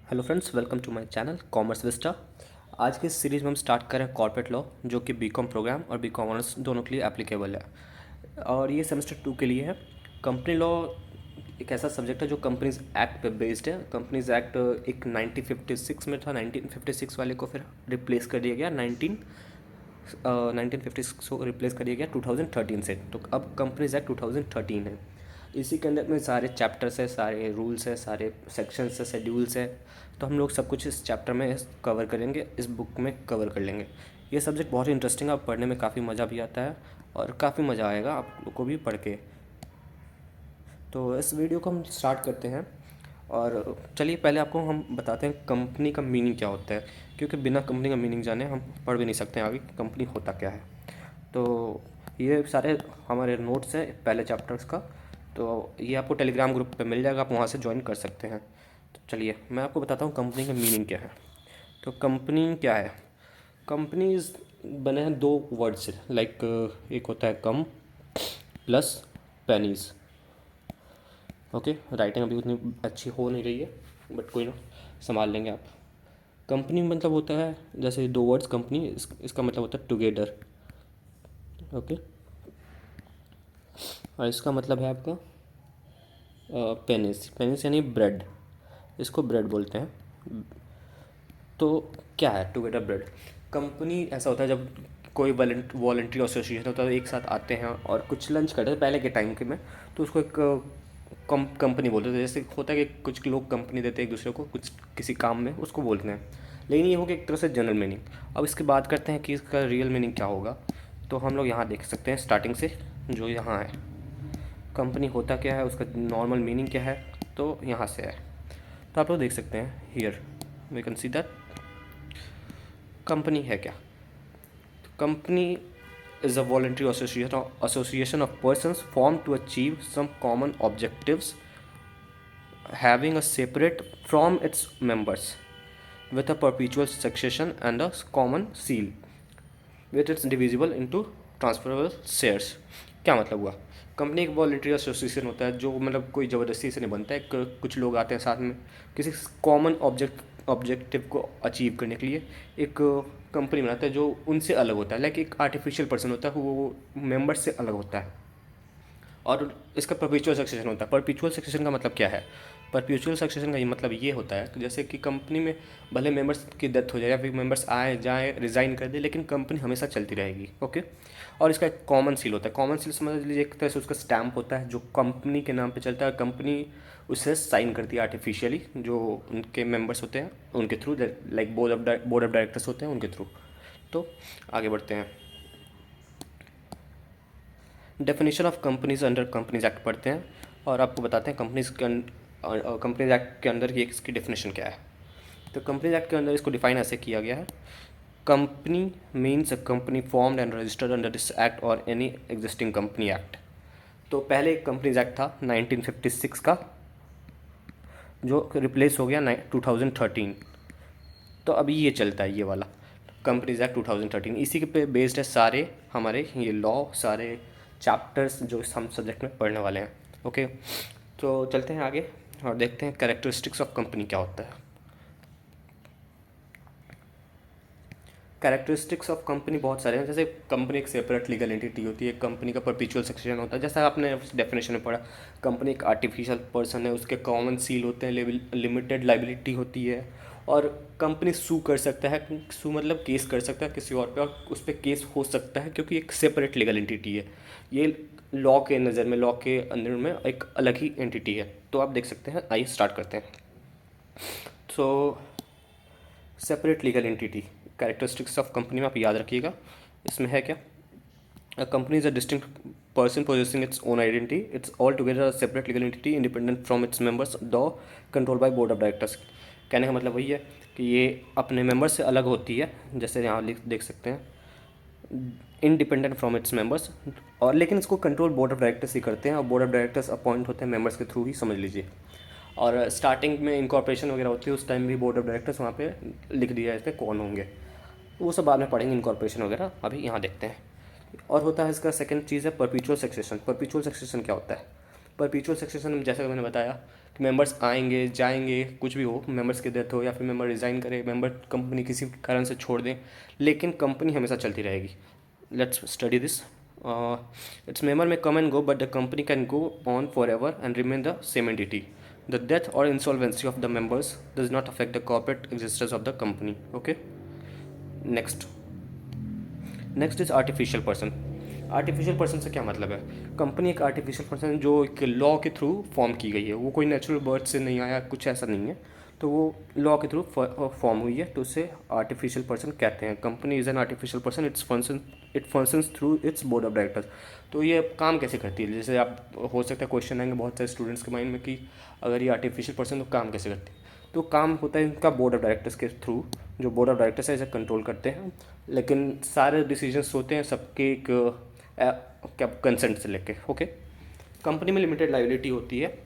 Hello friends, welcome to my channel commerce vista. आज के series में हम स्टार्ट करें कॉर्पोरेट लॉ, जो कि बीकॉम प्रोग्राम और बीकॉम ऑनर्स दोनों के लिए एप्लीकेबल है और ये सेमेस्टर 2 के लिए है। कंपनी लॉ एक ऐसा सब्जेक्ट है जो कंपनीज एक्ट पे बेस्ड है। कंपनीज एक्ट एक 1956 में था, 1956 वाले को फिर रिप्लेस कर दिया गया 1956 को रिप्लेस कर दिया गया 2013 से। तो अब कंपनीज एक्ट 2013 है। इसी के अंदर में सारे चैप्टर्स है, सारे रूल्स है, सारे सेक्शंस है, शेड्यूल्स है। तो हम लोग सब कुछ इस चैप्टर में कवर करेंगे, इस बुक में कवर कर लेंगे। ये सब्जेक्ट बहुत ही इंटरेस्टिंग है, पढ़ने में काफ़ी मज़ा भी आता है और काफ़ी मज़ा आएगा आप लोग को भी पढ़ के। तो इस वीडियो को हम स्टार्ट करते हैं और चलिए पहले आपको हम बताते हैं कंपनी का मीनिंग क्या होता है, क्योंकि बिना कंपनी का मीनिंग जाने हम पढ़ भी नहीं सकते हैं आगे कंपनी होता क्या है। तो ये सारे हमारे नोट्स हैं पहले चैप्टर्स का, तो ये आपको टेलीग्राम ग्रुप पे मिल जाएगा, आप वहाँ से ज्वाइन कर सकते हैं। तो चलिए मैं आपको बताता हूँ कंपनी का मीनिंग क्या है। तो कंपनी क्या है? कंपनीज बने हैं दो वर्ड से, लाइक एक होता है कम प्लस पेनीज। ओके, राइटिंग अभी उतनी अच्छी हो नहीं रही है, बट कोई ना, संभाल लेंगे आप। कंपनी मतलब होता है, जैसे दो वर्ड्स कंपनी, इसका मतलब होता है टुगेदर। ओके, और इसका मतलब है आपका पेनिस। पेनिस यानी ब्रेड, इसको ब्रेड बोलते हैं। तो क्या है टुगेदर ब्रेड? कंपनी ऐसा होता है जब कोई वॉलंटरी एसोसिएशन होता है, एक साथ आते हैं और कुछ लंच करते हैं पहले के टाइम के में, तो उसको एक कंपनी बोलते थे। जैसे होता है कि कुछ लोग कंपनी देते हैं एक दूसरे को कुछ किसी काम में, उसको बोलते हैं। लेकिन ये हो गया एक तरह से जनरल मीनिंग। अब इसकी बात करते हैं कि इसका रियल मीनिंग क्या होगा। तो हम लोग यहाँ देख सकते हैं स्टार्टिंग से, जो यहाँ है कंपनी होता क्या है, उसका नॉर्मल मीनिंग क्या है, तो यहाँ से है। तो आप लोग देख सकते हैं here we can see that company है क्या। Company is a voluntary association of persons formed to achieve some common objectives, having a separate from its members with a perpetual succession and a common seal with its divisible into transferable shares। क्या मतलब हुआ? Company एक voluntary association होता है, जो मतलब कोई ज़बरदस्ती से नहीं बनता है। कुछ लोग आते हैं साथ में किसी कॉमन ऑब्जेक्टिव को अचीव करने के लिए, एक कंपनी बनाता है जो उनसे अलग होता है। लाइक एक आर्टिफिशियल पर्सन होता है, वो मेंबर से अलग होता है। और इसका परपेचुअल सक्सेशन होता है। परपेचुअल सक्सेशन का मतलब क्या है? परपेचुअल सक्सेशन का ये मतलब ये होता है कि जैसे कि कंपनी में भले मेंबर्स की डेथ हो जाए या फिर मेंबर्स आए जाए रिज़ाइन कर दे, लेकिन कंपनी हमेशा चलती रहेगी। ओके, और इसका एक कॉमन सील होता है। कॉमन सील समझ लीजिए एक तरह से उसका स्टैम्प होता है जो कंपनी के नाम पे चलता है। कंपनी उसे साइन करती है आर्टिफिशियली, जो उनके मेंबर्स होते हैं उनके through, like board of directors होते हैं उनके थ्रू। तो आगे बढ़ते हैं, definition of companies under companies act पढ़ते हैं और आपको बताते हैं कंपनीज एक्ट के अंदर ये इसकी डेफिनेशन क्या है। तो कंपनीज एक्ट के अंदर इसको डिफाइन ऐसे किया गया है, company means a company formed and registered under this act और एनी एग्जिस्टिंग कंपनी एक्ट। तो पहले एक कंपनीज एक्ट था 1956 का, जो रिप्लेस हो गया 2013। तो अभी ये चलता है ये वाला कंपनीज एक्ट 2013। इसी के पे बेस्ड है सारे हमारे ये लॉ, सारे चैप्टर्स जो हम सब्जेक्ट में पढ़ने वाले हैं। ओके, तो चलते हैं आगे और देखते हैं कैरेक्टरिस्टिक्स ऑफ कंपनी क्या होता है। कैरेक्टरिस्टिक्स ऑफ कंपनी बहुत सारे हैं। जैसे कंपनी एक सेपरेट लीगल एंटिटी होती है, कंपनी का परपेचुअल सक्सेशन होता है, जैसा आपने डेफिनेशन में पढ़ा। कंपनी एक आर्टिफिशियल पर्सन है, उसके कॉमन सील होते हैं, लिमिटेड लाइबिलिटी होती है, और कंपनी सू कर सकता है। सू मतलब केस कर सकता है किसी और पे, और उस पर केस हो सकता है क्योंकि एक सेपरेट लीगल एंटिटी है। ये लॉ के नज़र में, लॉ के अंदर में एक अलग ही एंटिटी है। तो आप देख सकते हैं, आइए स्टार्ट करते हैं। तो separate legal entity, characteristics of company में आप याद रखिएगा, इसमें है क्या? A company is a distinct person possessing its own identity. It's altogether a separate legal entity independent from its members, though controlled by board of directors। कहने का मतलब वही है कि ये अपने मेंबर्स से अलग होती है, जैसे यहाँ देख सकते हैं, इंडिपेंडेंट फ्रॉम इट्स मेंबर्स, और लेकिन इसको कंट्रोल बोर्ड ऑफ डायरेक्टर्स ही करते हैं, और बोर्ड ऑफ डायरेक्टर्स अपॉइंट होते हैं मेंबर्स के थ्रू ही, समझ लीजिए। और स्टार्टिंग में इनकॉर्पोरेशन वगैरह होती है, उस टाइम भी बोर्ड ऑफ डायरेक्टर्स वहाँ पे लिख दिया है इस पर कौन होंगे। वो सब बाद में पढ़ेंगे इनकॉर्पोरेशन वगैरह, अभी यहाँ देखते हैं। और होता है इसका सेकंड चीज़ है परपेचुअल सक्सेशन। परपेचुअल सक्सेशन क्या होता है? परपेचुअल सक्सेशन में जैसा कि मैंने बताया कि मेंबर्स आएंगे जाएंगे, कुछ भी हो, मेंबर्स की डेथ हो या फिर मेंबर रिज़ाइन करे, मेंबर कंपनी किसी कारण से छोड़ दें, लेकिन कंपनी हमेशा चलती रहेगी। Let's study this. It's member may come and go but the company can go on for ever and remain the same entity. The death और insolvency of the members does not affect the corporate existence of the company. Okay, next is artificial person. Artificial person से क्या मतलब है? Company एक artificial person जो एक law के through form की गई है, वो कोई नेचुरल बर्थ से नहीं आया, कुछ ऐसा नहीं है, तो वो लॉ के थ्रू फॉर्म हुई है, तो उसे आर्टिफिशियल पर्सन कहते हैं। Company is an artificial person, it functions through it's board of directors. तो ये काम कैसे करती है? जैसे आप, हो सकता है क्वेश्चन आएंगे बहुत सारे स्टूडेंट्स के माइंड में कि अगर ये आर्टिफिशियल पर्सन तो काम कैसे करती है? तो काम होता है इनका बोर्ड ऑफ डायरेक्टर्स के थ्रू, जो बोर्ड ऑफ डायरेक्टर्स है इसे कंट्रोल करते हैं, लेकिन सारे डिसीजंस होते हैं सबके एक क्या कंसेंट से लेके। ओके, कंपनी में लिमिटेड लाइबिलिटी होती है।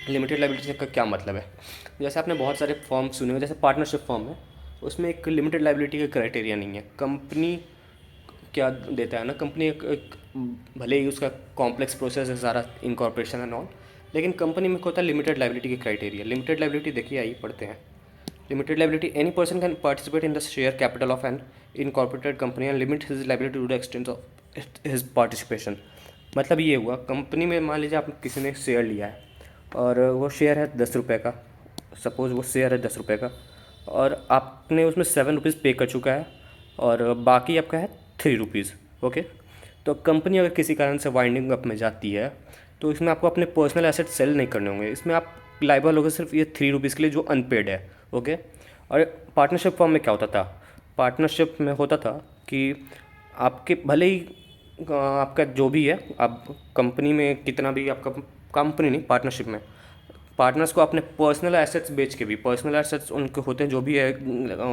लिमिटेड लाइबिलिटी का क्या मतलब है? जैसे आपने बहुत सारे फॉर्म सुने हो, जैसे पार्टनरशिप फॉर्म है, उसमें एक लिमिटेड लाइबिलिटी का क्राइटेरिया नहीं है। कंपनी क्या देता है ना, कंपनी एक भले ही उसका कॉम्प्लेक्स प्रोसेस है सारा, इनकॉर्पोरेशन एंड ऑल, लेकिन कंपनी में होता है लिमिटेड लाइबिलिटी के क्राइटेरिया। लिमिटेड लाइबिलिटी देखिए, आइए पढ़ते हैं। Limited liability, any person can participate in the share capital of an incorporated company and limit his liability to the extent of his participation. मतलब ये हुआ, कंपनी में मान लीजिए आप किसी ने शेयर लिया है और वो शेयर है 10 रुपये का, सपोज़ वो शेयर है 10 रुपये का, और आपने उसमें 7 रुपीज़ पे कर चुका है और बाकी आपका है 3 रुपीज़। ओके, तो कंपनी अगर किसी कारण से वाइंडिंग अप में जाती है तो इसमें आपको अपने पर्सनल एसेट सेल नहीं करने होंगे, इसमें आप लाइबल होगा सिर्फ ये 3 रुपीज़ के लिए जो अनपेड है। ओके, और पार्टनरशिप फॉर्म में क्या होता था? पार्टनरशिप में होता था कि आपके भले ही आपका जो भी है, आप कंपनी में कितना भी आपका, कंपनी नहीं, पार्टनरशिप में पार्टनर्स को अपने पर्सनल एसेट्स बेच के भी, पर्सनल एसेट्स उनके होते हैं जो भी है,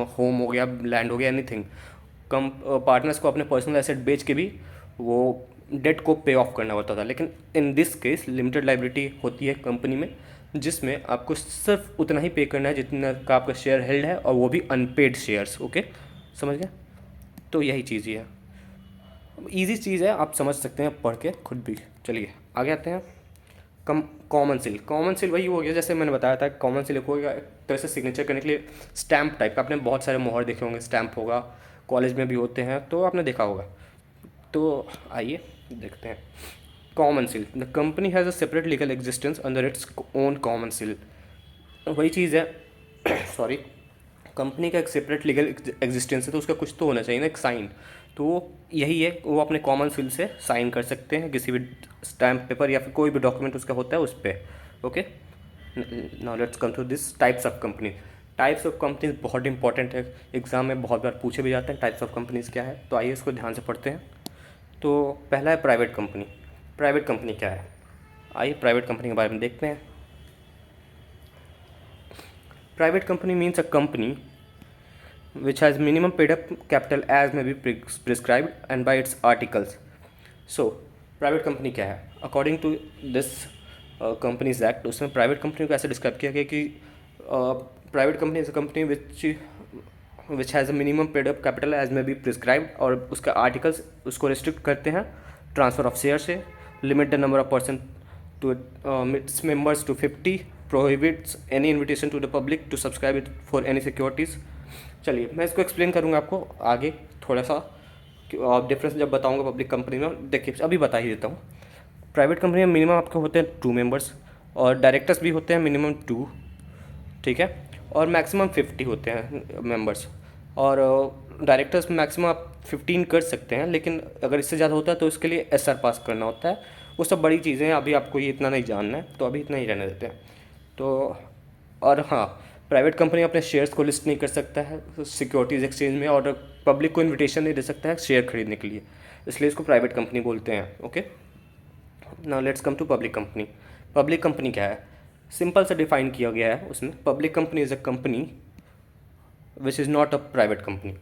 होम हो गया, लैंड हो गया, एनीथिंग, कम पार्टनर्स को अपने पर्सनल एसेट बेच के भी वो डेट को पे ऑफ करना होता था। लेकिन in this case limited liability होती है कंपनी में, जिसमें आपको सिर्फ उतना ही पे करना है जितना का आपका शेयर हेल्ड है, और वो भी अनपेड शेयर्स। ओके, समझ गए? तो यही चीज़ ही है, ईजी चीज़ है, आप समझ सकते हैं पढ़ के खुद भी। चलिए आगे आते हैं। Common seal. कॉमन सील वही हो गया जैसे मैंने बताया था, कॉमन सील होगा एक तरह से सिग्नेचर करने के लिए स्टैम्प टाइप का। आपने बहुत सारे मोहर देखे होंगे, स्टैम्प होगा, कॉलेज में भी होते हैं, तो आपने देखा होगा। तो आइए देखते हैं। Common seal, the company has a separate legal existence under its own common seal. वही चीज़ है सॉरी, कंपनी का एक सेपरेट लीगल एग्जिस्टेंस है तो उसका कुछ तो होना चाहिए ना, एक साइन। तो यही है, वो अपने कॉमन सील से साइन कर सकते हैं किसी भी स्टैम्प पेपर या फिर कोई भी डॉक्यूमेंट उसका होता है उस पर। Okay, now let's come to this types of company. Types of companies बहुत इंपॉर्टेंट है, एग्जाम में बहुत बार पूछे भी जाते हैं टाइप्स ऑफ कंपनीज क्या है, तो आइए इसको ध्यान से पढ़ते हैं। तो पहला है प्राइवेट कंपनी। प्राइवेट कंपनी क्या है? आइए प्राइवेट कंपनी के बारे में देखते हैं। Private company means a company which has minimum paid up capital as may be prescribed and by its articles. So private company क्या है? According to this companies act, उसमें प्राइवेट कंपनी को ऐसे डिस्क्राइब किया गया कि private company is a company which has a minimum paid up capital as may be prescribed, और उसका आर्टिकल्स उसको रिस्ट्रिक्ट करते हैं ट्रांसफ़र ऑफ शेयर से, limit the number of person to its members to 50, prohibits any invitation to the public to subscribe it for any securities. चलिए मैं इसको explain करूँगा आपको आगे थोड़ा सा, डिफरेंस जब बताऊँगा पब्लिक कंपनी में। देखिए अभी बता ही देता हूँ। प्राइवेट कंपनी में मिनिमम आपके होते हैं 2 मेंबर्स, और डायरेक्टर्स भी होते हैं मिनिमम 2, ठीक है, और मैक्सिमम 50 होते हैं मेंबर्स, और डायरेक्टर्स मैक्सिमम आप 15 कर सकते हैं, लेकिन अगर इससे ज़्यादा होता है तो इसके लिए एसआर पास करना होता है। वो सब बड़ी चीज़ें हैं, अभी आपको ये इतना नहीं जानना है, तो अभी इतना ही रहने देते हैं। तो और हाँ, प्राइवेट कंपनी अपने शेयर्स को लिस्ट नहीं कर सकता है सिक्योरिटीज़ एक्सचेंज में, और पब्लिक को इन्विटेशन नहीं दे सकता है शेयर खरीदने के लिए, इसलिए इसको प्राइवेट कंपनी बोलते हैं। Okay, now let's come to public company. Public company क्या है? सिंपल से डिफाइन किया गया है उसमें, public company is a company which is not a private company.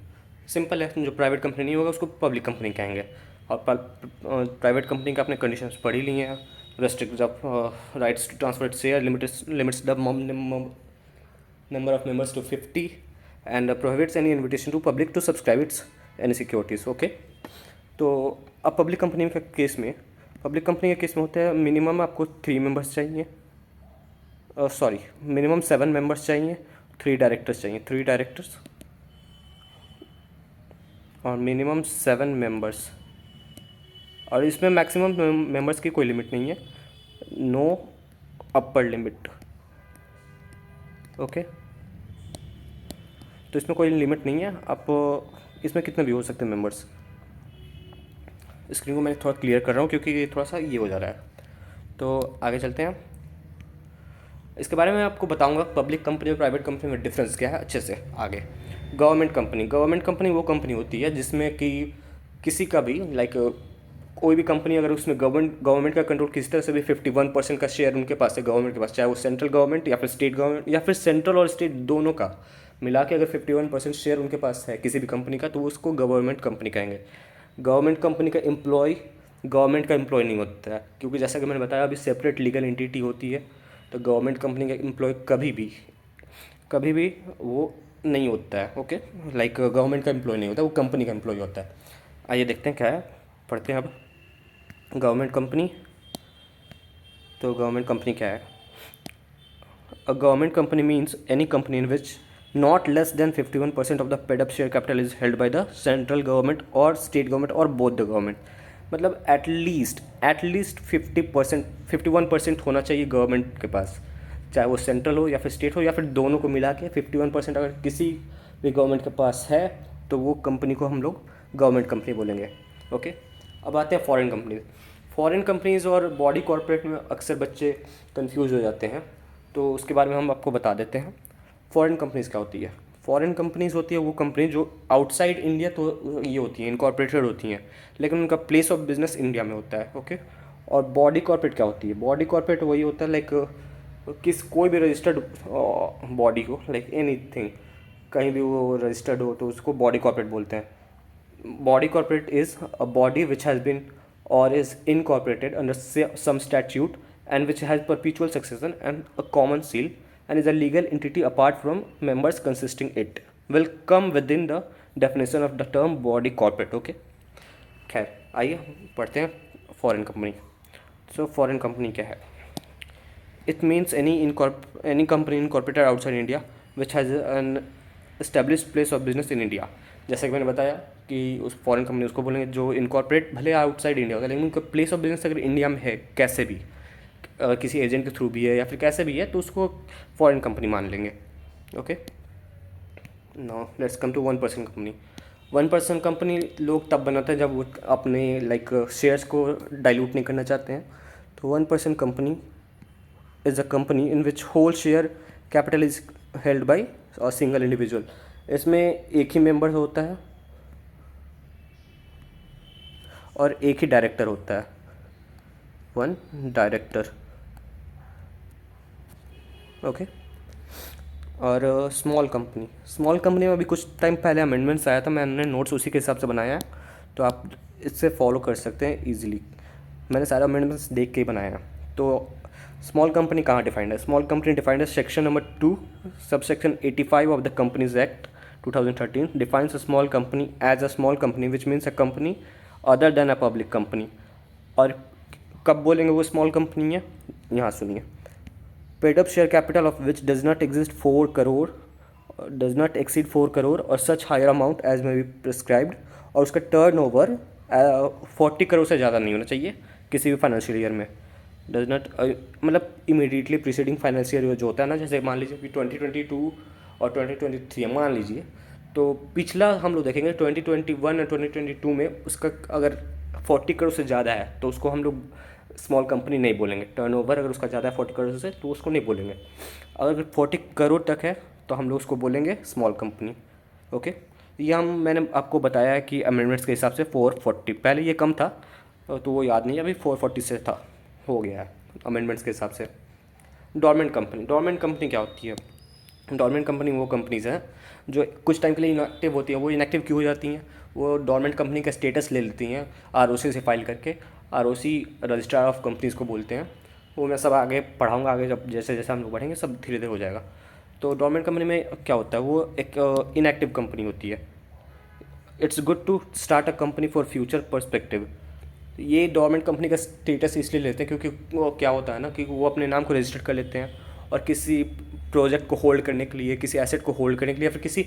Simple है, जो प्राइवेट कंपनी नहीं होगा उसको पब्लिक कंपनी कहेंगे। और प्राइवेट कंपनी का आपने कंडीशंस पढ़ ही ली हैं, restrict of rights to transfer share, limits the number of members to 50 and prohibits any invitation to public to subscribe its any securities. Okay, तो अब पब्लिक कंपनी के केस में, पब्लिक कंपनी के केस में होता है मिनिमम आपको 3 members चाहिए, सॉरी, मिनिमम 7 मेंबर्स चाहिए, 3 डायरेक्टर्स चाहिए, 3 डायरेक्टर्स और मिनिमम 7 मेंबर्स। और इसमें मैक्सिमम मेंबर्स की कोई लिमिट नहीं है, नो अपर लिमिट। ओके, तो इसमें कोई लिमिट नहीं है, आप इसमें कितने भी हो सकते हैं मेंबर्स। स्क्रीन को मैं थोड़ा क्लियर कर रहा हूँ क्योंकि ये थोड़ा सा ये हो जा रहा है। तो आगे चलते हैं, इसके बारे में आपको बताऊंगा पब्लिक कंपनी और प्राइवेट कंपनी में डिफरेंस क्या है अच्छे से आगे। गवर्नमेंट कंपनी वो कंपनी होती है जिसमें कि किसी का भी लाइक कोई भी कंपनी अगर उसमें गवर्नमेंट का कंट्रोल किसी तरह से भी 51% का शेयर उनके पास है गवर्नमेंट के पास, चाहे वो सेंट्रल गवर्नमेंट या फिर स्टेट गवर्नमेंट या फिर सेंट्रल और स्टेट दोनों का मिला के अगर 51% शेयर उनके पास है किसी भी कंपनी का, तो उसको गवर्नमेंट कंपनी कहेंगे। गवर्नमेंट कंपनी का एम्प्लॉय गवर्नमेंट का एम्प्लॉय नहीं होता है, क्योंकि जैसा कि मैंने बताया अभी सेपरेट लीगल एंटिटी होती है। तो गवर्नमेंट कंपनी का एम्प्लॉय कभी भी वो नहीं होता है। ओके, लाइक गवर्नमेंट का एम्प्लॉय नहीं होता, वो कंपनी का एम्प्लॉय होता है। आइए देखते हैं क्या है, पढ़ते हैं अब गवर्नमेंट कंपनी। तो गवर्नमेंट कंपनी क्या है? A government company means any company in which not less than 51% of the paid up share capital is held by the central government और स्टेट गवर्नमेंट और बोथ द गवर्नमेंट। मतलब at least 50%, 51% होना चाहिए government के पास, चाहे वो सेंट्रल हो या फिर स्टेट हो या फिर दोनों को मिला के 51% अगर किसी भी गवर्नमेंट के पास है तो वो कंपनी को हम लोग गवर्नमेंट कंपनी बोलेंगे। ओके, अब आते हैं फॉरेन कंपनीज। फॉरेन कंपनीज़ और बॉडी कॉर्पोरेट में अक्सर बच्चे कंफ्यूज हो जाते हैं, तो उसके बारे में हम आपको बता देते हैं। फॉरेन कंपनीज़ क्या होती है? फॉरेन कंपनीज़ होती है वो कंपनी जो आउटसाइड इंडिया तो ये होती हैं, इनकॉर्पोरेटेड होती हैं, लेकिन उनका प्लेस ऑफ बिजनेस इंडिया में होता है। ओके, और बॉडी कॉर्पोरेट क्या होती है? बॉडी कॉर्पोरेट वही होता है लाइक कोई भी रजिस्टर्ड बॉडी को, लाइक एनीथिंग, कहीं भी वो रजिस्टर्ड हो तो उसको बॉडी कॉर्पोरेट बोलते हैं। Body corporate is a body which has been or is incorporated under some statute and which has perpetual succession and a common seal and is a legal entity apart from members consisting it will come within the definition of the term body corporate। okay, खैर आइए पढ़ते हैं foreign company. So foreign company क्या है? It means any company incorporated outside India which has an established place of business in India. जैसा कि मैंने बताया कि उस फॉरेन कंपनी उसको बोलेंगे जो इनकॉर्पोरेट भले आउटसाइड इंडिया होता है, लेकिन उनका प्लेस ऑफ बिजनेस अगर इंडिया में है कैसे भी, किसी एजेंट के थ्रू भी है या फिर कैसे भी है, तो उसको फॉरेन कंपनी मान लेंगे। Okay, now let's come to 1% company. 1% company लोग तब बनाते हैं जब वो अपने लाइक शेयर्स को डाइल्यूट नहीं करना चाहते हैं। तो 1% company is a company in which whole share capital is held by a single individual. इसमें एक ही मेंबर होता है और एक ही डायरेक्टर होता है, 1 डायरेक्टर। ओके, और स्मॉल कंपनी में अभी कुछ टाइम पहले अमेंडमेंट्स आया था, मैंने नोट्स उसी के हिसाब से बनाया है, तो आप इससे फॉलो कर सकते हैं ईजिली। मैंने सारे अमेंडमेंट्स देख के ही बनाया है। तो स्मॉल कंपनी कहाँ डिफाइंड है? स्मॉल कंपनी डिफाइंड है section number 2 subsection 85 of the companies act 2013 defines a small company as a small company which means a company other than a public company। और कब बोलेंगे वो स्मॉल कंपनी है? यहाँ सुनिए, paid up share capital of which does not exist 4 crore, does not exceed 4 crore और such higher amount as may be prescribed, और उसका टर्न ओवर 40 करोड़ से ज़्यादा नहीं होना चाहिए किसी भी फाइनेंशियल ईयर में। डज नॉट मतलब इमीडिएटली प्रीसीडिंग फाइनेंशियल ईयर जो होता है ना, जैसे मान लीजिए कि 2022 और 2023 मान लीजिए, तो पिछला हम लोग देखेंगे 2021 और 2022 में उसका अगर 40 करोड़ से ज़्यादा है तो उसको हम लोग स्मॉल कंपनी नहीं बोलेंगे। टर्नओवर अगर उसका ज़्यादा है 40 करोड़ से तो उसको नहीं बोलेंगे। अगर 40 करोड़ तक है तो हम लोग उसको बोलेंगे स्मॉल कंपनी। ओके, ये मैंने आपको बताया है कि अमेंडमेंट्स के हिसाब से 440, पहले ये कम था तो वो याद नहीं है, अभी 440 से था, हो गया है अमेंडमेंट्स के हिसाब से। डोरमेंट कंपनी क्या होती है? डोरमेंट कंपनी वो कंपनीज़ हैं जो कुछ टाइम के लिए इनएक्टिव होती हैं। वो इनएक्टिव क्यों हो जाती हैं? वो डोरमेंट कंपनी का स्टेटस ले लेती हैं आरओसी से फाइल करके। आरओसी रजिस्ट्रार ऑफ कंपनीज़ को बोलते हैं। वो मैं सब आगे पढ़ाऊँगा, आगे जब जैसे जैसे हम लोग बढ़ेंगे सब धीरे धीरे हो जाएगा। तो डोरमेंट कंपनी में क्या होता है? वो एक इनएक्टिव कंपनी होती है। It's good to start a company for future perspective. ये डोरमेंट कंपनी का स्टेटस इसलिए लेते हैं क्योंकि वो क्या होता है ना कि वो अपने नाम को रजिस्टर कर लेते हैं और किसी प्रोजेक्ट को होल्ड करने के लिए, किसी एसेट को होल्ड करने के लिए, या फिर किसी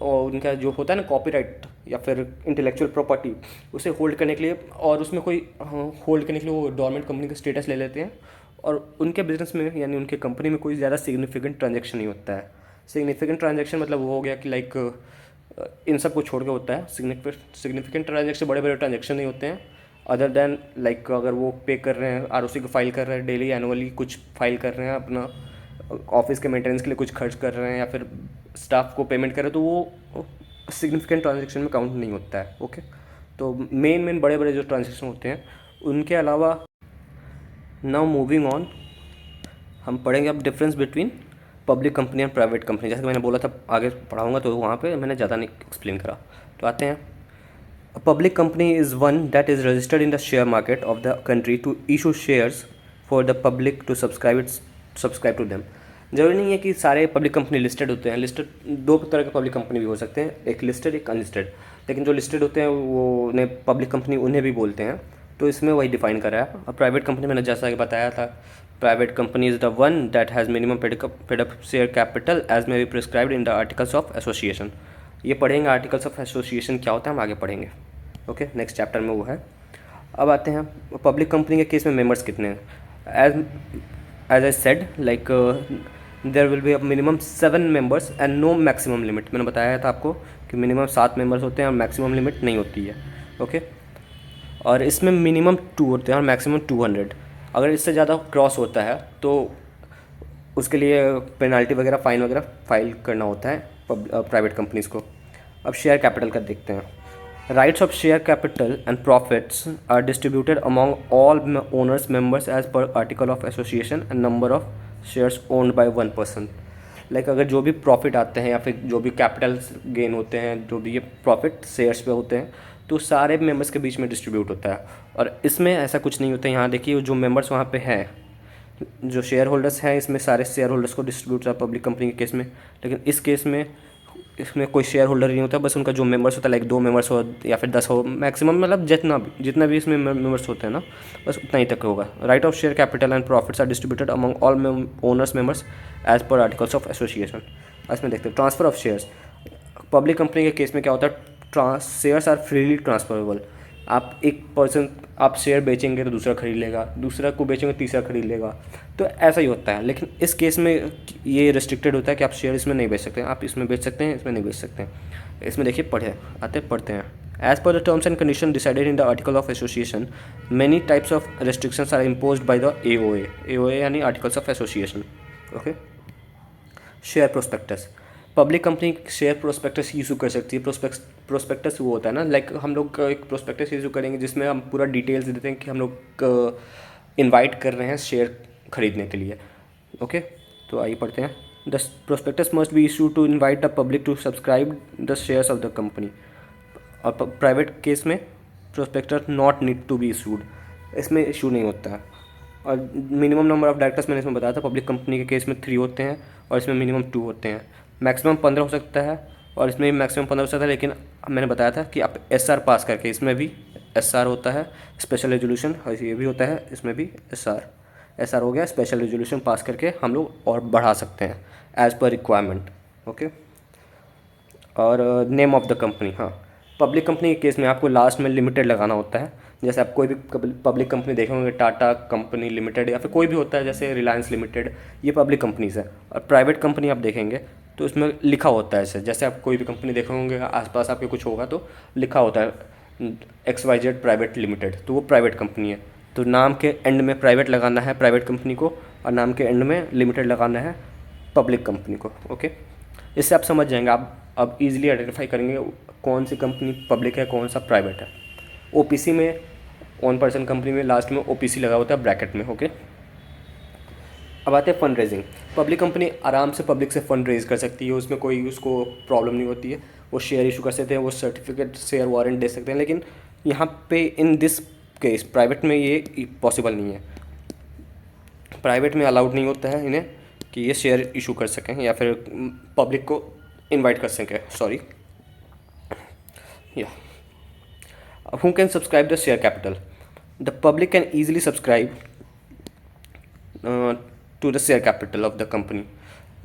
और उनका जो होता है ना कॉपीराइट या फिर इंटेलेक्चुअल प्रॉपर्टी, उसे होल्ड करने के लिए, और उसमें कोई होल्ड करने के लिए वो डोरमेंट कंपनी का स्टेटस ले लेते हैं। और उनके बिजनेस में यानी उनके कंपनी में कोई ज़्यादा सिग्निफिकेंट ट्रांजेक्शन नहीं होता है। सिग्निफिकेंट ट्रांजेक्शन मतलब वो हो गया कि लाइक इन सब को छोड़ के होता है। सिग्निफिकेंट ट्रांजेक्शन बड़े बड़े ट्रांजेक्शन नहीं होते हैं, अदर देन लाइक अगर वो पे कर रहे हैं, आरओसी को फाइल कर रहे हैं डेली एनुअली, कुछ फाइल कर रहे हैं अपना ऑफिस के मेंटेनेंस के लिए, कुछ खर्च कर रहे हैं, या फिर स्टाफ को पेमेंट कर रहे हैं, तो वो सिग्निफिकेंट ट्रांजेक्शन में काउंट नहीं होता है। ओके, तो मेन बड़े बड़े जो ट्रांजेक्शन होते हैं उनके अलावा। नाउ मूविंग ऑन, हम पढ़ेंगे अब डिफरेंस बिटवीन पब्लिक कंपनी और प्राइवेट कंपनी। जैसे कि मैंने बोला था आगे पढ़ाऊँगा, तो वहाँ पे मैंने ज़्यादा नहीं एक्सप्लेन करा। तो आते हैं, a public company is one that is registered in the share market of the country to issue shares for the public to subscribe to them. जरूरी नहीं है कि सारे पब्लिक कंपनी लिस्टेड होते हैं। लिस्टेड दो तरह के पब्लिक कंपनी भी हो सकते हैं, एक लिस्टेड एक अनलिस्टेड। लेकिन जो लिस्टेड होते हैं वो उन्हें पब्लिक कंपनी उन्हें भी बोलते हैं, तो इसमें वही डिफाइन करा है। और प्राइवेट कंपनी मैंने जैसा कि बताया था, private company is the one that has minimum paid up share capital as may be prescribed in the articles of association. ये पढ़ेंगे आर्टिकल्स ऑफ एसोसिएशन क्या होता है, हम आगे पढ़ेंगे। ओके, नेक्स्ट चैप्टर में वो है। अब आते हैं पब्लिक कंपनी के केस में मेंबर्स कितने हैं। As I said like there will be a minimum 7 members and no maximum limit. मैंने बताया था आपको कि मिनिमम 7 मेंबर्स होते हैं और मैक्सिमम लिमिट नहीं होती है। ओके, और इसमें मिनिमम 2 होते हैं और मैक्सिमम 200। अगर इससे ज़्यादा क्रॉस होता है तो उसके लिए पेनल्टी वगैरह, फाइन वगैरह फाइल करना होता है प्राइवेट कंपनीज़ को। अब शेयर कैपिटल का देखते हैं। Rights of share capital and profits are distributed among all owners members as per article of association and number of shares owned by 1 person. Like अगर जो भी प्रॉफिट आते हैं या फिर जो भी कैपिटल गेन होते हैं, जो भी ये प्रॉफिट शेयर्स पे होते हैं, तो सारे मेंबर्स के बीच में डिस्ट्रीब्यूट होता है। और इसमें ऐसा कुछ नहीं होता है। यहाँ देखिए जो मेंबर्स वहाँ पे हैं, जो शेयर होल्डर्स हैं, इसमें सारे शेयर होल्डर्स को डिस्ट्रीब्यूट होता है पब्लिक कंपनी के केस में। लेकिन इस केस में इसमें कोई शेयर होल्डर नहीं होता, बस उनका जो मेंबर्स होता है, लाइक 2 मेंबर्स हो या फिर 10 हो मैक्सिमम, मतलब जितना भी इसमें मेंबर्स होते हैं ना, बस उतना ही तक होगा। Right of share capital and profits are distributed among all owners members as per articles of association. इसमें देखते हैं transfer of shares. Public company के केस में क्या होता है, शेयर्स आर फ्रीली ट्रांसफरेबल। आप एक पर्सन आप शेयर बेचेंगे तो दूसरा खरीद लेगा, दूसरा को बेचेंगे तीसरा खरीद लेगा, तो ऐसा ही होता है। लेकिन इस केस में ये रिस्ट्रिक्टेड होता है कि आप शेयर इसमें नहीं बेच सकते हैं, आप इसमें बेच सकते हैं, इसमें नहीं बेच सकते हैं। इसमें देखिए पढ़ते हैं। As per the terms and condition decided in the article of association many types of restrictions are imposed by the AOA यानी articles of association. Okay, share prospectus. Public company share prospectus issue कर सकती है। Prospectus वो होता है ना, like हम लोग एक प्रोस्पेक्टस इशू करेंगे जिसमें हम पूरा डिटेल्स देते हैं कि हम लोग इनवाइट कर रहे हैं शेयर खरीदने के लिए। ओके, तो आइए पढ़ते हैं। The prospectus must be issue to invite the public to subscribe the shares of the company. और प्राइवेट केस में prospectus not need to be issued, इसमें इशू नहीं होता है। और मिनिमम नंबर ऑफ डायरेक्टर्स मैंने इसमें बताया था, पब्लिक कंपनी के केस में 3 होते हैं और इसमें मिनिमम 2 होते हैं। मैक्सिमम 15 हो सकता है और इसमें भी मैक्सिमम 15 हो सकता है। लेकिन मैंने बताया था कि आप एसआर पास करके, इसमें भी एसआर होता है, स्पेशल रेजोल्यूशन, और ये भी होता है, इसमें भी एसआर हो गया, स्पेशल रेजोल्यूशन पास करके हम लोग और बढ़ा सकते हैं एज पर रिक्वायरमेंट। ओके, और नेम ऑफ द कंपनी। हाँ, पब्लिक कंपनी के केस में आपको लास्ट में लिमिटेड लगाना होता है। जैसे आप कोई भी पब्लिक कंपनी देखे होंगे, टाटा कंपनी लिमिटेड या फिर कोई भी होता है, जैसे रिलायंस लिमिटेड, ये पब्लिक कंपनीज़ है। और प्राइवेट कंपनी आप देखेंगे तो इसमें लिखा होता है ऐसे, जैसे आप कोई भी कंपनी देखे होंगे आसपास आपके कुछ होगा तो लिखा होता है XYZ प्राइवेट लिमिटेड, तो वो प्राइवेट कंपनी है। तो नाम के एंड में प्राइवेट लगाना है प्राइवेट कंपनी को, और नाम के एंड में लिमिटेड लगाना है पब्लिक कंपनी को। ओके, इससे आप समझ जाएंगे, आप अब इजीली आइडेंटिफाई करेंगे कौन सी कंपनी पब्लिक है, कौन सा प्राइवेट है। OPC में 1 पर्सन कंपनी में लास्ट में OPC लगा होता है ब्रैकेट में। ओके, अब आते हैं फंड रेजिंग। पब्लिक कंपनी आराम से पब्लिक से फंड रेज कर सकती है, उसमें कोई उसको प्रॉब्लम नहीं होती है। वो शेयर इशू कर सकते हैं, वो सर्टिफिकेट शेयर वारंट दे सकते हैं। लेकिन यहाँ पे इन दिस केस प्राइवेट में ये पॉसिबल नहीं है। प्राइवेट में अलाउड नहीं होता है इन्हें कि ये शेयर इशू कर सकें या फिर पब्लिक को इन्वाइट कर सकें। सॉरी, या who can subscribe the share capital? The public can easily subscribe to the share capital of the company.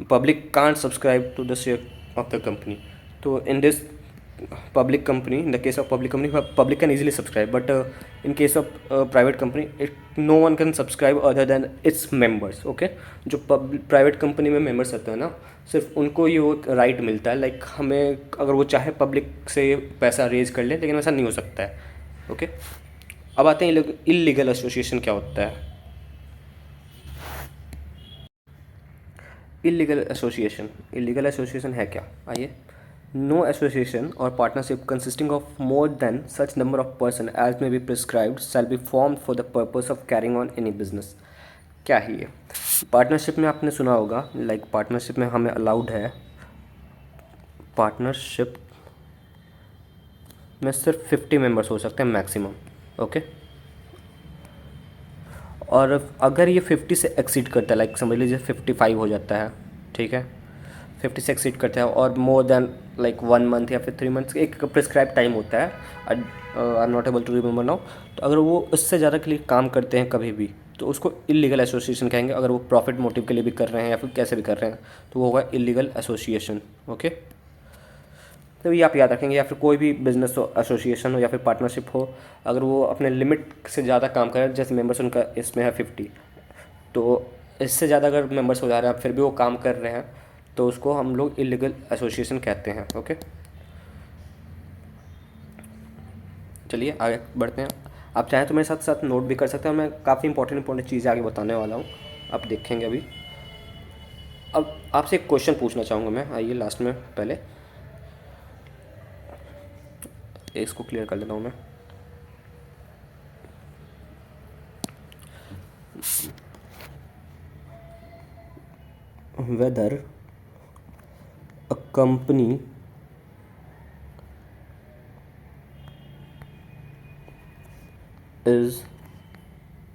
Public can't subscribe to the share of the company. So in this public company, in the case of public company, public can easily subscribe, but in case of private company, no one can subscribe other than its members. Okay, जो private company में members होते हैं ना, सिर्फ उनको ये वो right मिलता है, लाइक हमें अगर वो चाहे पब्लिक से पैसा रेज कर ले, लेकिन ऐसा नहीं हो सकता है. ओके, अब आते हैं इलीगल एसोसिएशन क्या होता है. इलीगल एसोसिएशन है क्या, आइए. नो एसोसिएशन और partnership consisting of more than such number of person as may be prescribed shall be formed for the purpose of carrying on any business. क्या है ये? पार्टनरशिप में आपने सुना होगा, लाइक पार्टनरशिप में हमें अलाउड है, पार्टनरशिप में सिर्फ 50 मेंबर्स हो सकते हैं मैक्सिमम. ओके, और अगर ये 50 से एक्सीड करता है, लाइक समझ लीजिए 55 हो जाता है, ठीक है, 50 से एक्सीड करता है और मोर देन लाइक 1 मंथ या फिर 3 मंथ्स, एक प्रिस्क्राइब टाइम होता है, I am not able to remember now. तो अगर वो उससे ज़्यादा के लिए काम करते हैं कभी भी, तो उसको इलीगल एसोसिएशन कहेंगे. अगर वो प्रॉफिट मोटिव के लिए भी कर रहे हैं या फिर कैसे भी कर रहे हैं, तो वो होगा इलीगल एसोसिएशन. ओके, तो ये आप याद रखेंगे. या फिर कोई भी बिजनेस एसोसिएशन हो या फिर पार्टनरशिप हो, अगर वो अपने लिमिट से ज़्यादा काम करें, जैसे मेंबर्स उनका इसमें है 50, तो इससे ज़्यादा अगर मेंबर्स हो जा रहे हैं फिर भी वो काम कर रहे हैं, तो उसको हम लोग इलीगल एसोसिएशन कहते हैं. ओके, चलिए आगे बढ़ते हैं. आप चाहें तो मेरे साथ साथ नोट भी कर सकते हैं. मैं काफ़ी इंपॉर्टेंट चीज़ें आगे बताने वाला हूँ, आप देखेंगे अभी. अब आपसे एक क्वेश्चन पूछना चाहूँगा मैं, आइए लास्ट में पहले इसको क्लियर कर लेता हूँ मैं. Weather a company is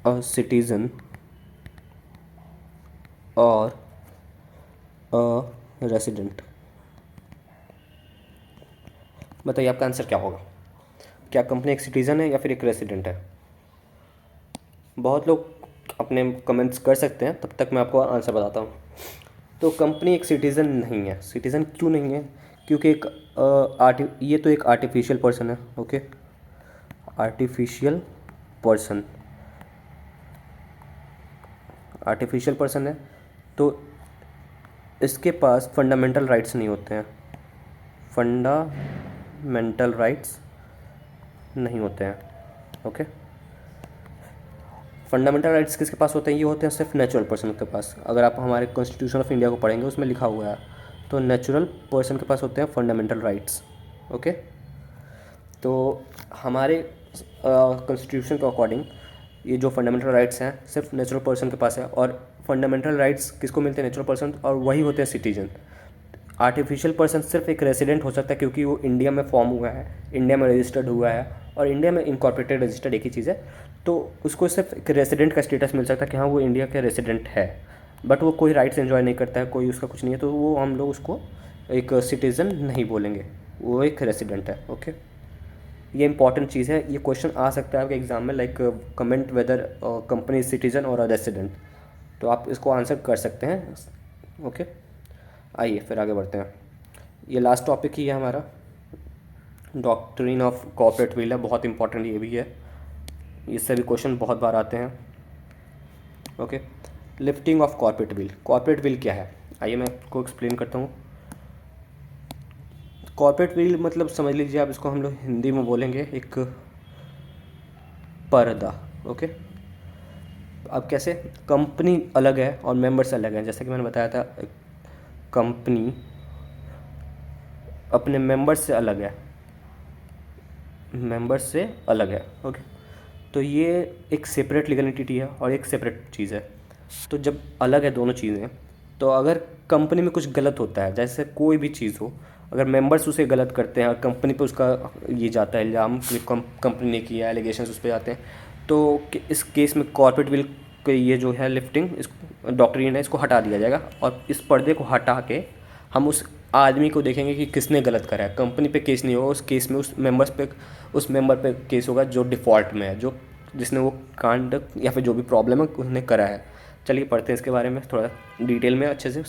a citizen or a resident. बताइए आपका आंसर क्या होगा. क्या कंपनी एक सिटीज़न है या फिर एक रेसिडेंट है? बहुत लोग अपने कमेंट्स कर सकते हैं, तब तक मैं आपको आंसर बताता हूँ. तो कंपनी एक सिटीज़न नहीं है. सिटीज़न क्यों नहीं है? क्योंकि ये तो एक आर्टिफिशियल पर्सन है. ओके, आर्टिफिशियल पर्सन है, तो इसके पास फंडामेंटल राइट्स नहीं होते हैं. फंडामेंटल राइट्स नहीं होते हैं. ओके, फंडामेंटल राइट्स किसके पास होते हैं? ये होते हैं सिर्फ नेचुरल पर्सन के पास. अगर आप हमारे कॉन्स्टिट्यूशन ऑफ इंडिया को पढ़ेंगे, उसमें लिखा हुआ है, तो नेचुरल पर्सन के पास होते हैं फंडामेंटल राइट्स. ओके, तो हमारे कॉन्स्टिट्यूशन के अकॉर्डिंग ये जो फंडामेंटल राइट्स हैं सिर्फ नेचुरल पर्सन के पास है. और फंडामेंटल राइट्स किसको मिलते हैं? नेचुरल पर्सन, और वही होते हैं सिटीजन. आर्टिफिशियल पर्सन सिर्फ एक रेसिडेंट हो सकता है, क्योंकि वो इंडिया में फॉर्म हुआ है, इंडिया में रजिस्टर्ड हुआ है, और इंडिया में इनकॉर्पोरेटेड रजिस्टर्ड एक ही चीज़ है. तो उसको सिर्फ एक रेसिडेंट का स्टेटस मिल सकता है कि हाँ वो इंडिया का रेसिडेंट है, बट वो कोई राइट्स एंजॉय नहीं करता है, कोई उसका कुछ नहीं है, तो वो हम लोग उसको एक सिटीज़न नहीं बोलेंगे, वो एक रेसिडेंट है. ओके, ये इंपॉर्टेंट चीज़ है. ये क्वेश्चन आ सकता है आपके एग्जाम में, like comment weather company citizen और रेसिडेंट, तो आप इसको आंसर कर सकते हैं. ओके, आइए फिर आगे बढ़ते हैं. ये लास्ट टॉपिक ही है हमारा, डॉक्ट्रिन ऑफ कॉर्पोरेट विल है. बहुत इंपॉर्टेंट ये भी है, इससे भी क्वेश्चन बहुत बार आते हैं. Okay, lifting of corporate will. Corporate will क्या है, आइए मैं आपको एक्सप्लेन करता हूँ. कॉर्पोरेट विल मतलब समझ लीजिए आप, इसको हम लोग हिंदी में बोलेंगे एक पर्दा. ओके, अब कैसे? कंपनी अलग है और मेंबर्स अलग हैं. जैसे कि मैंने बताया था, कंपनी अपने मेंबर्स से अलग है, ओके, तो ये एक सेपरेट लीगल एंटिटी है और एक सेपरेट चीज़ है. तो जब अलग है दोनों चीज़ें, तो अगर कंपनी में कुछ गलत होता है, जैसे कोई भी चीज़ हो, अगर मेंबर्स उसे गलत करते हैं और कंपनी पे उसका ये जाता है इल्ज़ाम कि कंपनी ने किया, एलिगेशंस उस पर जाते हैं, तो इस केस में कॉर्पोरेट विल के ये जो है लिफ्टिंग, इस डॉक्ट्रिन है, इसको हटा दिया जाएगा. और इस पर्दे को हटा के हम उस आदमी को देखेंगे कि किसने गलत करा है. कंपनी पे केस नहीं होगा, उस केस में उस मेंबर पे केस होगा जो डिफ़ॉल्ट में है, जो जिसने वो कांड या फिर जो भी प्रॉब्लम है उन्हें करा है. चलिए पढ़ते हैं इसके बारे में थोड़ा डिटेल में अच्छे से।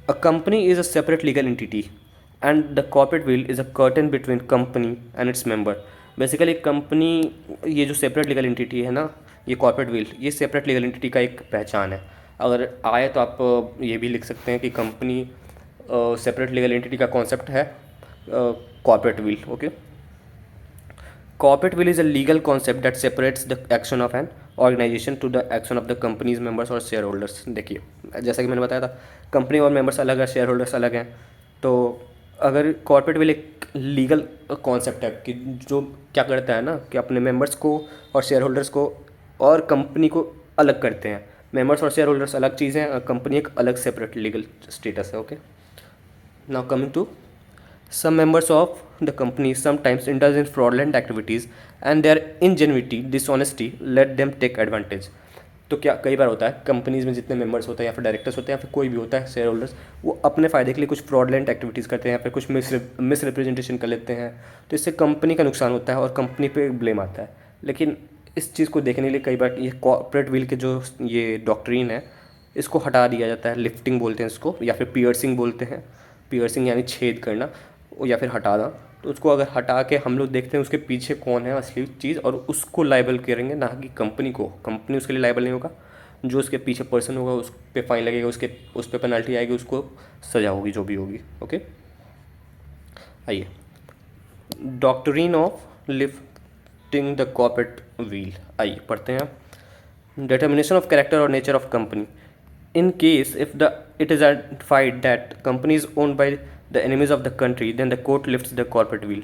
A company is a separate legal entity and the corporate will is a curtain between company and its member. Basically company, ये जो सेपरेट लीगल एंटिटी है ना, ये कॉर्पोरेट विल, ये सेपरेट लीगल एंटिटी का एक पहचान है। अगर आए तो आप ये भी लिख सकते हैं कि कंपनी सेपरेट लीगल एंटिटी का कॉन्सेप्ट है corporate veil. Okay, corporate veil is a legal concept that separates the action of an organisation to the action of the company's members और शेयर होल्डर्स। देखिए जैसा कि मैंने बताया था, कंपनी और मेंबर्स अलग है, शेयर होल्डर्स अलग हैं। तो अगर कॉर्पोरेट विल एक लीगल कॉन्सेप्ट है कि जो क्या करता है ना कि अपने मेंबर्स को और शेयर होल्डर्स को और कंपनी को अलग करते हैं। मेंबर्स और शेयर होल्डर्स अलग चीज़ें हैं, कंपनी एक अलग सेपरेट लीगल स्टेटस है। Okay, now coming to some members of the company sometimes indulge in fraudulent activities and their ingenuity, dishonesty let them take advantage। तो क्या कई बार होता है कंपनीज़ में जितने मेंबर्स होते हैं या फिर डायरेक्टर्स होते हैं या फिर कोई भी होता है शेयर होल्डर्स, वो अपने फ़ायदे के लिए कुछ फ्रॉडलेंट एक्टिविटीज़ करते हैं या फिर कुछ मिसरिप्रेजेंटेशन कर लेते हैं। तो इससे कंपनी का नुकसान होता है और कंपनी पे ब्लेम आता है। लेकिन इस चीज़ को देखने के लिए कई बार ये कॉर्पोरेट विल के जो ये डॉक्ट्रिन है, इसको हटा दिया जाता है। लिफ्टिंग बोलते हैं इसको, या फिर पियर्सिंग बोलते हैं। पियर्सिंग यानी छेद करना या फिर हटाना। तो उसको अगर हटा के हम लोग देखते हैं उसके पीछे कौन है असली चीज़, और उसको लाइबल करेंगे, ना कि कंपनी को। कंपनी उसके लिए लाइबल नहीं होगा, जो उसके पीछे पर्सन होगा उस पर फाइन लगेगा, उस पर पेनल्टी आएगी, उसको सजा होगी जो भी होगी। ओके, आइए doctrine of lifting the corporate wheel, आइए पढ़ते हैं। डिटर्मिनेशन ऑफ कैरेक्टर और nature of company in case if it is identified that company is owned by the enemies of the country then the court lifts the corporate wheel।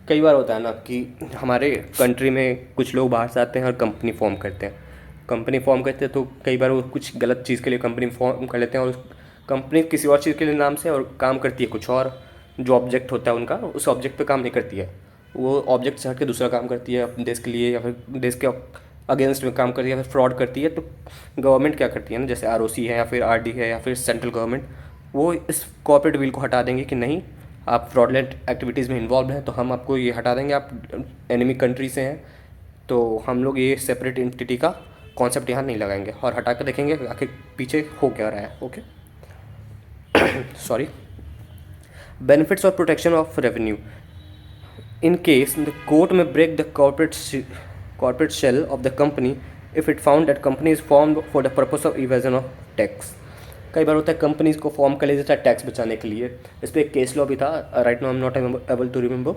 कई बार होता है ना कि हमारे कंट्री में कुछ लोग बाहर से आते हैं और कंपनी फॉर्म करते हैं। कंपनी फॉर्म करते हैं तो कई बार वो कुछ गलत चीज़ के लिए कंपनी फॉर्म कर लेते हैं, और कंपनी किसी और चीज़ के लिए नाम से और काम करती है कुछ और। जो ऑब्जेक्ट होता है उनका, उस ऑब्जेक्ट पे काम नहीं करती है, वो ऑब्जेक्ट से हट के दूसरा काम करती है अपने देश के लिए या फिर देश के अगेंस्ट में काम करती है या फिर फ्रॉड करती है। तो गवर्नमेंट क्या करती है ना, जैसे आरओसी है या फिर आरडी है या फिर सेंट्रल गवर्नमेंट, वो इस कॉर्पोरेट विल को हटा देंगे कि नहीं, आप फ्रॉडलेंट एक्टिविटीज़ में इन्वॉल्व हैं तो हम आपको ये हटा देंगे, आप एनिमी कंट्री से हैं तो हम लोग ये सेपरेट एंटिटी का कॉन्सेप्ट यहाँ नहीं लगाएंगे, और हटा कर देखेंगे आखिर पीछे हो क्या रहा है। Okay, sorry. बेनिफिट्स और protection of revenue in case the court may break the corporate shell of the company if it found that company is formed for the purpose of evasion of tax। कई बार होता है companies को form कर लिया जाता है tax बचाने के लिए। इस पर एक केस लॉ भी था, right now I am not able to remember.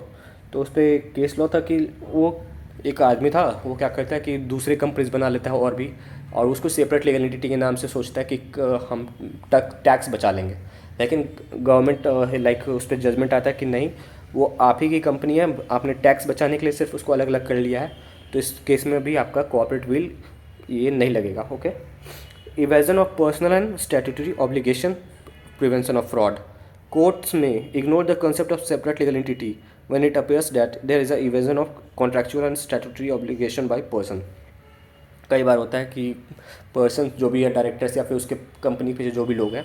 तो उस पर केस लॉ था कि वो एक आदमी था, वो क्या करता है कि दूसरे कंपनीज बना लेता है और भी, और उसको सेपरेट लीगल एंटिटी के नाम से सोचता है कि हम टैक्स बचा लेंगे। लेकिन गवर्नमेंट लाइक उस पर जजमेंट आता है कि नहीं, वो आप ही की कंपनी है, आपने टैक्स बचाने के लिए सिर्फ उसको अलग अलग कर लिया है। तो इस केस में भी आपका कॉर्पोरेट विल ये नहीं लगेगा। Okay, evasion of personal and statutory obligation, prevention of fraud. Courts may ignore the concept of separate legal entity when it appears that there is a evasion of contractual and statutory obligation by person. कई बार होता है कि person जो भी है, directors या फिर उसके कंपनी के जो भी लोग हैं,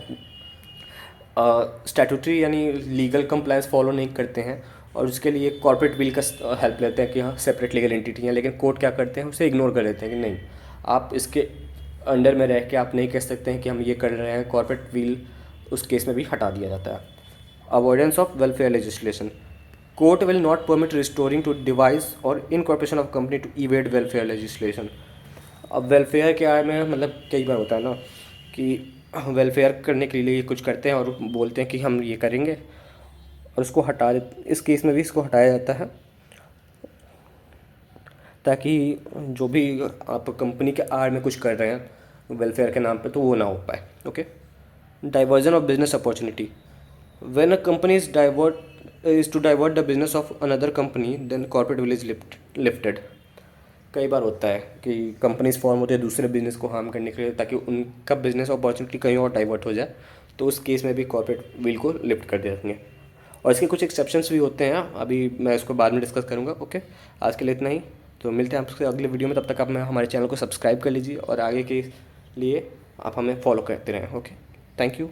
स्टैट्यूटरी यानी लीगल कंप्लायंस फॉलो नहीं करते हैं, और उसके लिए कॉर्पोरेट विल का हेल्प लेते हैं कि हाँ सेपरेट लीगल एंटिटी है। लेकिन कोर्ट क्या करते हैं, उसे इग्नोर कर देते हैं कि नहीं, आप इसके अंडर में रह के आप नहीं कह सकते हैं कि हम ये कर रहे हैं। कॉर्पोरेट विल उस केस में भी हटा दिया जाता है। Avoidance of welfare legislation, court will not permit restoring to device और incorporation of company to evade welfare legislation. अब वेलफेयर के आए में मतलब कई बार होता है ना कि वेलफेयर करने के लिए कुछ करते हैं और बोलते हैं कि हम ये करेंगे, और उसको हटा देते। इस केस में भी इसको हटाया जाता है ताकि जो भी आप कंपनी के आड़ में कुछ कर रहे हैं वेलफेयर के नाम पे, तो वो ना हो पाए। Okay, diversion of business opportunity, when a company is to divert the business of another company then corporate will is lifted. कई बार होता है कि कंपनीज फॉर्म होते हैं दूसरे बिजनेस को हार्म करने के लिए ताकि उनका बिजनेस अपॉर्चुनिटी कहीं और डाइवर्ट हो जाए, तो उस केस में भी कॉर्पोरेट विल को लिफ्ट कर देते हैं। और इसके कुछ एक्सेप्शंस भी होते हैं, अभी मैं इसको बाद में डिस्कस करूँगा। ओके, आज के लिए इतना ही, तो मिलते हैं आपसे अगले वीडियो में। तब तक आप हमारे चैनल को सब्सक्राइब कर लीजिए और आगे के लिए आप हमें फॉलो करते रहें। Okay, thank you.